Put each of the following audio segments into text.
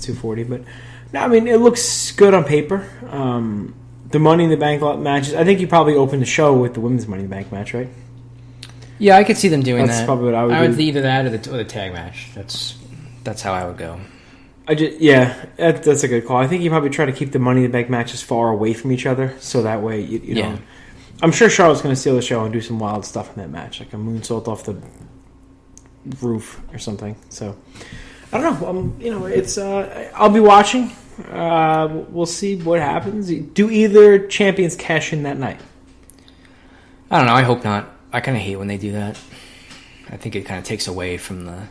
240. But no, I mean, it looks good on paper. The Money in the Bank matches. I think you probably opened the show with the women's Money in the Bank match, right? Yeah, I could see them doing that. That's probably what I would do. Either that or the tag match. That's how I would go. That's a good call. I think you probably try to keep the Money in the Bank matches far away from each other, so that way you know. I'm sure Charlotte's going to steal the show and do some wild stuff in that match, like a moonsault off the roof or something. So I don't know. It's I'll be watching. We'll see what happens. Do either champions cash in that night? I don't know. I hope not. I kind of hate when they do that. I think it kind of takes away from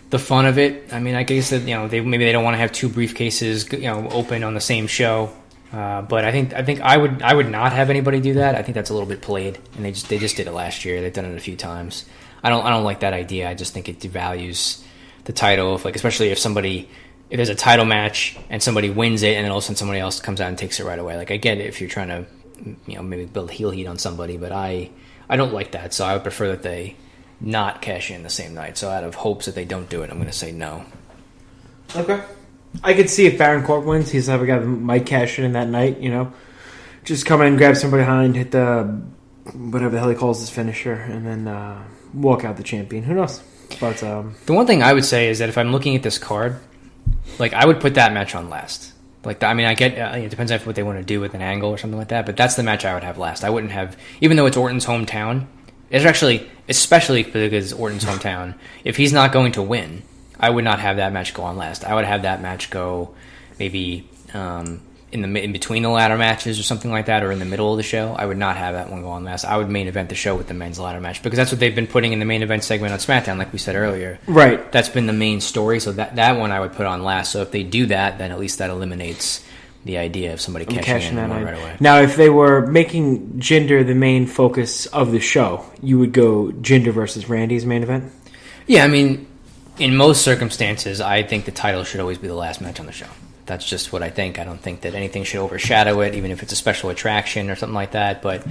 the fun of it. I mean, I guess that maybe they don't want to have two briefcases open on the same show. But I think I would not have anybody do that. I think that's a little bit played, and they just did it last year. They've done it a few times. I don't like that idea. I just think it devalues the title. Especially if there's a title match and somebody wins it, and then all of a sudden somebody else comes out and takes it right away. Like, I get it if you're trying to maybe build heel heat on somebody, but I don't like that. So I would prefer that they not cash in the same night. So out of hopes that they don't do it, I'm going to say no. Okay. I could see if Baron Corbin wins, he's the type of guy that might cash in that night, Just come in and grab somebody behind, hit the whatever the hell he calls his finisher, and then walk out the champion. Who knows? But the one thing I would say is that if I'm looking at this card, I would put that match on last. I get it depends on what they want to do with an angle or something like that, but that's the match I would have last. I wouldn't have, even though it's Orton's hometown, it's actually, especially because it's Orton's hometown, if he's not going to win, I would not have that match go on last. I would have that match go maybe in between the ladder matches or something like that, or in the middle of the show. I would not have that one go on last. I would main event the show with the men's ladder match, because that's what they've been putting in the main event segment on SmackDown, like we said earlier. Right. That's been the main story, so that one I would put on last. So if they do that, then at least that eliminates the idea of somebody cashing in right away. Now, if they were making Jinder the main focus of the show, you would go Jinder versus Randy's main event? Yeah, I mean, in most circumstances, I think the title should always be the last match on the show. That's just what I think. I don't think that anything should overshadow it, even if it's a special attraction or something like that. But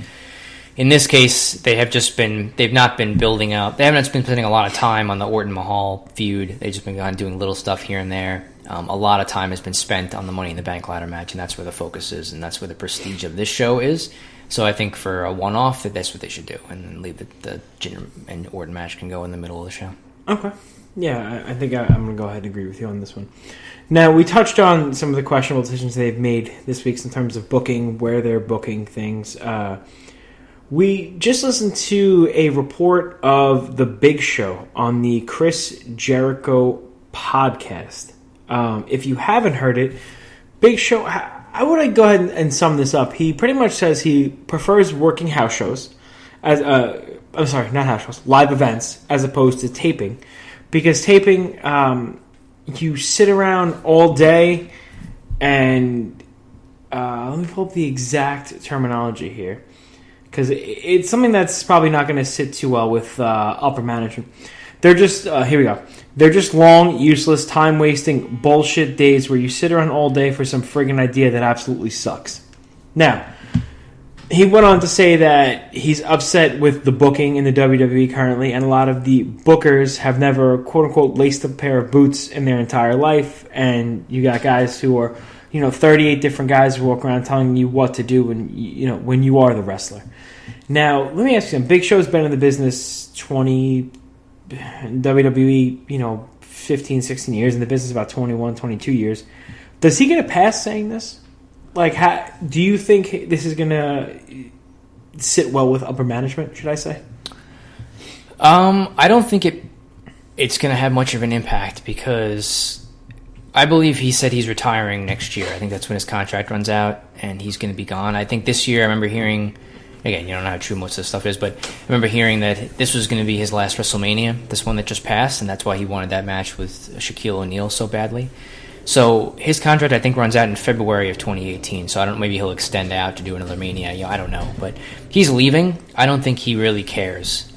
in this case, they've not been building out. They haven't been spending a lot of time on the Orton-Mahal feud. They've just been doing little stuff here and there. A lot of time has been spent on the Money in the Bank ladder match, and that's where the focus is, and that's where the prestige of this show is. So I think for a one-off, that's what they should do, and then leave the Jinder and Orton match can go in the middle of the show. Okay. Yeah, I think I'm going to go ahead and agree with you on this one. Now, we touched on some of the questionable decisions they've made this week in terms of booking, where they're booking things. We just listened to a report of The Big Show on the Chris Jericho podcast. If you haven't heard it, Big Show, I would go ahead and sum this up. He pretty much says he prefers working house shows, live events, as opposed to taping. Because taping, you sit around all day and let me pull up the exact terminology here, because it's something that's probably not going to sit too well with upper management. They're just here we go. They're just long, useless, time-wasting bullshit days where you sit around all day for some friggin' idea that absolutely sucks. Now, he went on to say that he's upset with the booking in the WWE currently, and a lot of the bookers have never, quote-unquote, laced a pair of boots in their entire life, and you got guys who are, 38 different guys who walk around telling you what to do when you are the wrestler. Now, let me ask you, Big Show's been in the business 20, WWE, 15, 16 years, in the business about 21, 22 years. Does he get a pass saying this? Do you think this is going to sit well with upper management, should I say? I don't think it's going to have much of an impact, because I believe he said he's retiring next year. I think that's when his contract runs out, and he's going to be gone. I think this year, I remember hearing, again, you don't know how true most of this stuff is, but I remember hearing that this was going to be his last WrestleMania, this one that just passed, and that's why he wanted that match with Shaquille O'Neal so badly. So his contract, I think, runs out in February of 2018. So I don't. Maybe he'll extend out to do another Mania. I don't know. But he's leaving. I don't think he really cares.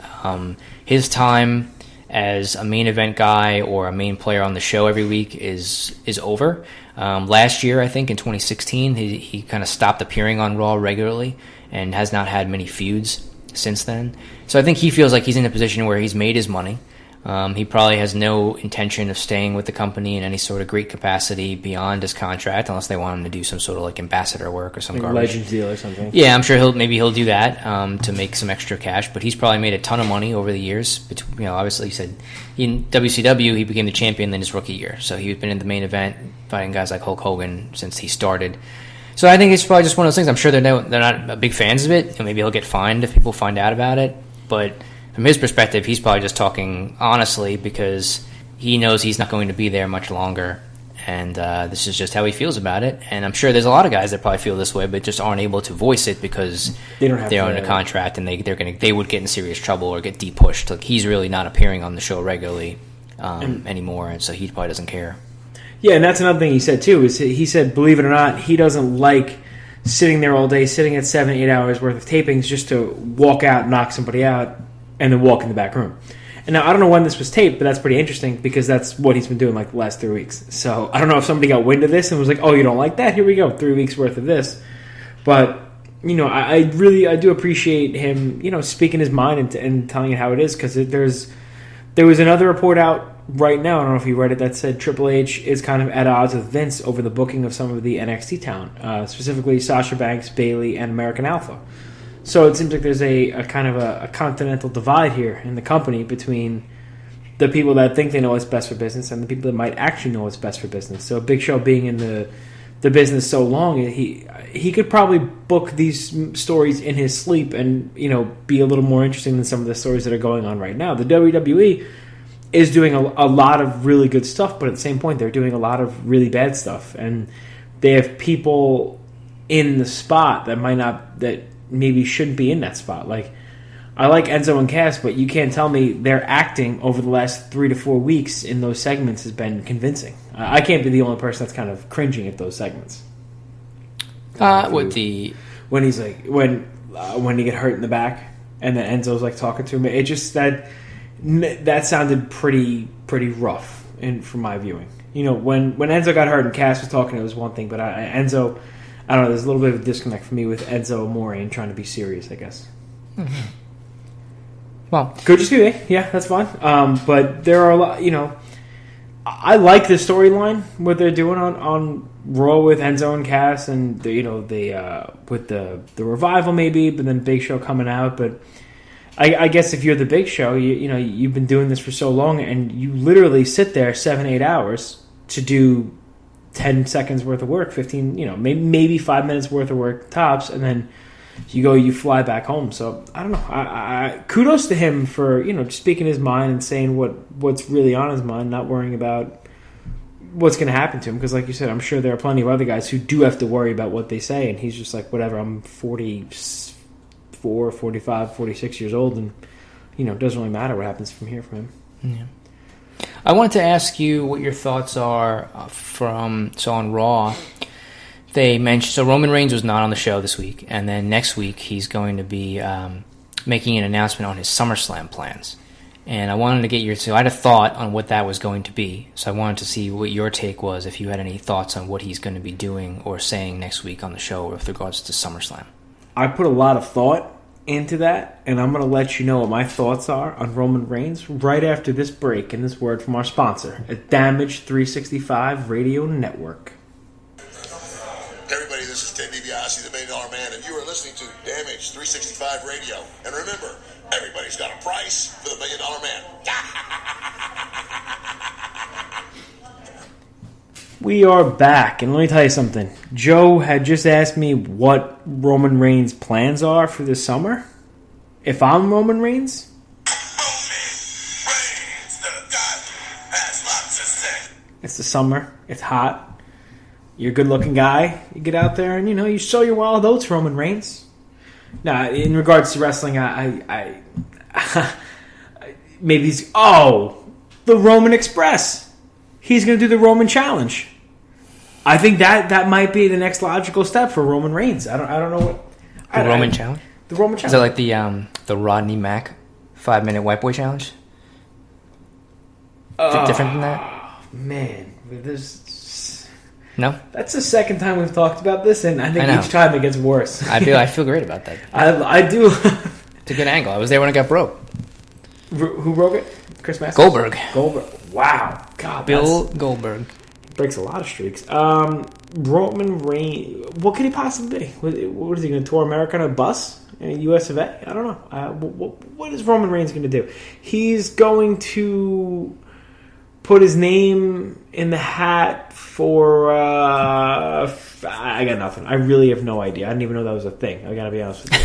His time as a main event guy or a main player on the show every week is over. Last year, I think in 2016, he kind of stopped appearing on Raw regularly and has not had many feuds since then. So I think he feels like he's in a position where he's made his money. He probably has no intention of staying with the company in any sort of great capacity beyond his contract, unless they want him to do some sort of like ambassador work or some garbage. Legends deal or something. Yeah, I'm sure he'll do that to make some extra cash. But he's probably made a ton of money over the years. Obviously, he said in WCW he became the champion in his rookie year, so he's been in the main event fighting guys like Hulk Hogan since he started. So I think it's probably just one of those things. I'm sure they're not big fans of it, and maybe he'll get fined if people find out about it. But from his perspective, he's probably just talking honestly because he knows he's not going to be there much longer, and this is just how he feels about it. And I'm sure there's a lot of guys that probably feel this way, but just aren't able to voice it because they're under contract and they would get in serious trouble or get de-pushed. Like, he's really not appearing on the show regularly anymore, and so he probably doesn't care. Yeah, and that's another thing he said too. Is he said, believe it or not, he doesn't like sitting there all day, sitting at 7-8 hours worth of tapings just to walk out, knock somebody out, and then walk in the back room. And now, I don't know when this was taped, but that's pretty interesting because that's what he's been doing like the last 3 weeks. So I don't know if somebody got wind of this and was like, oh, you don't like that? Here we go, 3 weeks worth of this. But, I do appreciate him, speaking his mind and telling it how it is, because there was another report out right now, I don't know if you read it, that said Triple H is kind of at odds with Vince over the booking of some of the NXT talent, specifically Sasha Banks, Bayley, and American Alpha. So it seems like there's a kind of a continental divide here in the company between the people that think they know what's best for business and the people that might actually know what's best for business. So Big Show being in the business so long, he could probably book these stories in his sleep and be a little more interesting than some of the stories that are going on right now. The WWE is doing a lot of really good stuff, but at the same point they're doing a lot of really bad stuff, and they have people in the spot that maybe shouldn't be in that spot. Like, I like Enzo and Cass, but you can't tell me their acting over the last 3 to 4 weeks in those segments has been convincing. I can't be the only person that's kind of cringing at those segments. When he's like when he get hurt in the back and then Enzo's like talking to him, it just that sounded pretty rough from my viewing. When Enzo got hurt and Cass was talking, it was one thing, but Enzo, I don't know, there's a little bit of a disconnect for me with Enzo Amore and trying to be serious, I guess. Mm-hmm. Well, could just be me. Yeah, that's fine. But there are a lot, I like the storyline, what they're doing on Raw with Enzo and Cass, and with the revival maybe, but then Big Show coming out. But I guess if you're the Big Show, you've been doing this for so long, and you literally sit there 7-8 hours to do 10 seconds worth of work, 15, maybe 5 minutes worth of work tops, and then you fly back home. So I don't know. I kudos to him for just speaking his mind and saying what's really on his mind, not worrying about what's going to happen to him. Because like you said, I'm sure there are plenty of other guys who do have to worry about what they say, and he's just like, whatever. I'm 44, 45, 46 years old, and it doesn't really matter what happens from here from him. Yeah. I wanted to ask you what your thoughts are on Raw. They mentioned, so Roman Reigns was not on the show this week, and then next week he's going to be making an announcement on his SummerSlam plans. And I wanted to get so I had a thought on what that was going to be. So I wanted to see what your take was, if you had any thoughts on what he's going to be doing or saying next week on the show with regards to SummerSlam. I put a lot of thought into that, and I'm going to let you know what my thoughts are on Roman Reigns right after this break and this word from our sponsor at Damage 365 Radio Network. Hey everybody, this is Ted DiBiase, the $1 Million Man, and you are listening to Damage 365 Radio. And remember, everybody's got a price for the $1 Million Man. We are back, and let me tell you something. Joe had just asked me what Roman Reigns' plans are for this summer. If I'm Roman Reigns, the guy has lots to say. It's the summer. It's hot. You're a good-looking guy. You get out there and, you show your wild oats, Roman Reigns. Now, in regards to wrestling, I maybe the Roman Express. He's going to do the Roman Challenge. I think that might be the next logical step for Roman Reigns. I don't know what the Roman Challenge. The Roman Challenge. Is that like the Rodney Mack 5-minute white boy challenge? Different than that? Man, no. That's the second time we've talked about this, and I think each time it gets worse. I feel great about that. I do. It's a good angle. I was there when it got broke. Who broke it? Chris Masters? Goldberg. Wow. God, Bill Goldberg. Breaks a lot of streaks. Roman Reigns. What could he possibly be? What is he going to tour America on a bus? US of A? I don't know. What is Roman Reigns going to do? He's going to put his name in the hat for... I got nothing. I really have no idea. I didn't even know that was a thing. I got to be honest with you.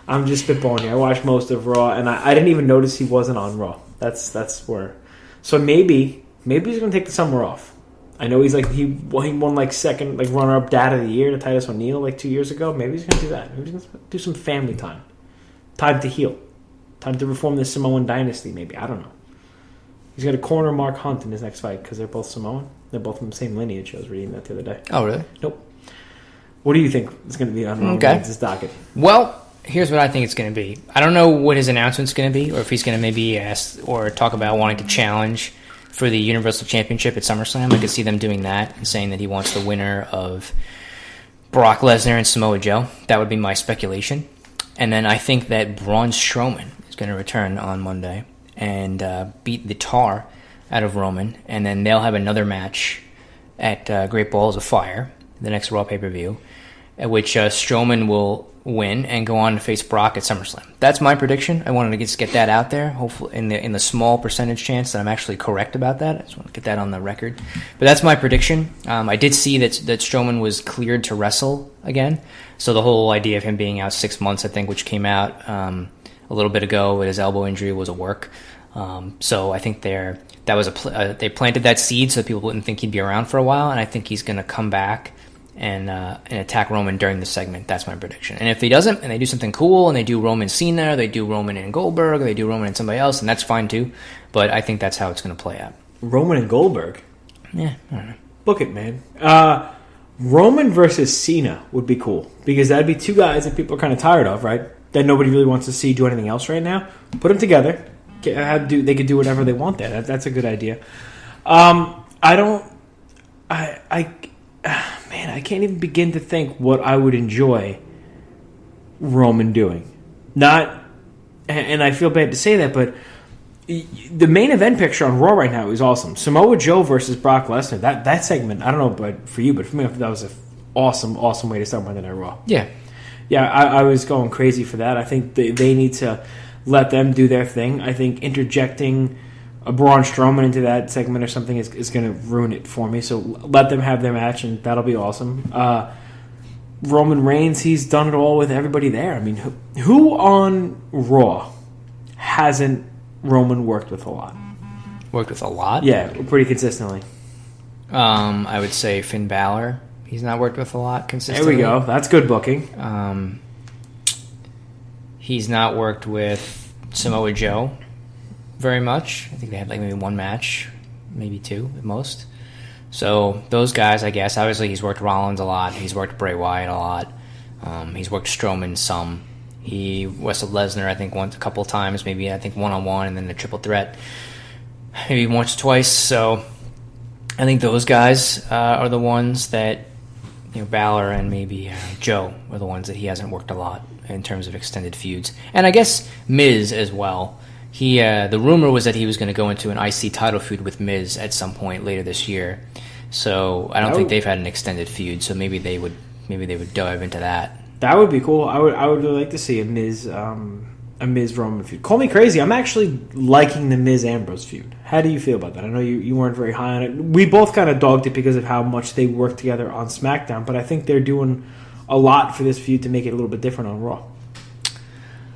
I'm just spitballing here. I watched most of Raw, and I didn't even notice he wasn't on Raw. That's where... So maybe he's going to take the summer off. I know he won like second runner-up Dad of the Year to Titus O'Neil like 2 years ago. Maybe he's going to do that. Maybe he's going to do some family time. Time to heal. Time to reform the Samoan dynasty, maybe. I don't know. He's got to corner Mark Hunt in his next fight because they're both Samoan. They're both from the same lineage. I was reading that the other day. Oh, really? Nope. What do you think is going to be on Roman Reigns' docket? Well, here's what I think it's going to be. I don't know what his announcement's going to be, or if he's going to maybe ask or talk about wanting to challenge for the Universal Championship at SummerSlam. I could see them doing that and saying that he wants the winner of Brock Lesnar and Samoa Joe. That would be my speculation. And then I think that Braun Strowman is going to return on Monday and beat the tar out of Roman. And then they'll have another match at Great Balls of Fire, the next Raw pay-per-view, at which Strowman will win and go on to face Brock at SummerSlam. That's my prediction. I wanted to just get that out there, hopefully in the small percentage chance that I'm actually correct about that. I just want to get that on the record. But that's my prediction. I did see that Strowman was cleared to wrestle again. So the whole idea of him being out 6 months, I think, which came out a little bit ago with his elbow injury, was a work. So I think they planted that seed so people wouldn't think he'd be around for a while, and I think he's going to come back and attack Roman during the segment. That's my prediction. And if he doesn't, and they do something cool, and they do Roman Cena, they do Roman and Goldberg, or they do Roman and somebody else, and that's fine too. But I think that's how it's going to play out. Roman and Goldberg? Yeah, I don't know. Book it, man. Roman versus Cena would be cool, because that'd be two guys that people are kind of tired of, right? That nobody really wants to see do anything else right now. Put them together. They could do whatever they want there. That's a good idea. Man, I can't even begin to think what I would enjoy Roman doing. And I feel bad to say that, but the main event picture on Raw right now is awesome. Samoa Joe versus Brock Lesnar. That segment, I don't know but for you, but for me, that was an awesome way to start Monday Night Raw. Yeah. Yeah, I was going crazy for that. I think they need to let them do their thing. I think interjecting a Braun Strowman into that segment or something is going to ruin it for me. So let them have their match, and that'll be awesome. Roman Reigns, he's done it all with everybody there. I mean, who on Raw hasn't Roman worked with a lot? Worked with a lot? Yeah, pretty consistently. I would say Finn Balor. He's not worked with a lot consistently. There we go. That's good booking. He's not worked with Samoa Joe very much. I think they had like maybe one match, maybe two at most. So those guys, I guess. Obviously, he's worked Rollins a lot. He's worked Bray Wyatt a lot. He's worked Strowman some. He wrestled Lesnar, I think, a couple of times, maybe I think one-on-one, and then the triple threat, maybe once or twice. So I think those guys are the ones that, Balor and maybe Joe are the ones that he hasn't worked a lot in terms of extended feuds. And I guess Miz as well. The rumor was that he was going to go into an IC title feud with Miz at some point later this year. So I don't think they've had an extended feud. So maybe they would dive into that. That would be cool. I would really like to see a Miz Roman feud. Call me crazy. I'm actually liking the Miz Ambrose feud. How do you feel about that? I know you weren't very high on it. We both kind of dogged it because of how much they worked together on SmackDown. But I think they're doing a lot for this feud to make it a little bit different on Raw.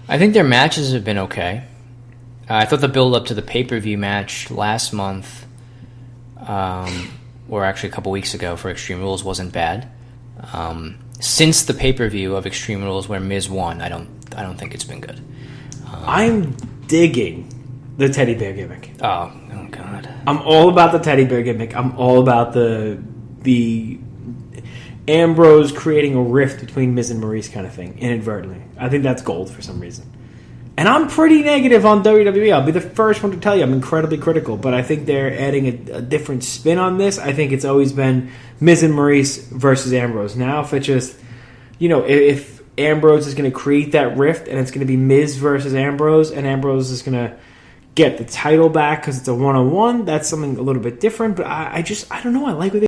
I think their matches have been okay. I thought the build-up to the pay-per-view match last month, or actually a couple weeks ago for Extreme Rules, wasn't bad. Since the pay-per-view of Extreme Rules where Miz won, I don't think it's been good. I'm digging the teddy bear gimmick. Oh God! I'm all about the teddy bear gimmick. I'm all about the Ambrose creating a rift between Miz and Maurice kind of thing, inadvertently. I think that's gold for some reason. And I'm pretty negative on WWE. I'll be the first one to tell you I'm incredibly critical, but I think they're adding a different spin on this. I think it's always been Miz and Maurice versus Ambrose. Now, if it just, if Ambrose is going to create that rift, and it's going to be Miz versus Ambrose, and Ambrose is going to get the title back because it's a one-on-one. That's something a little bit different, but I don't know. I like what they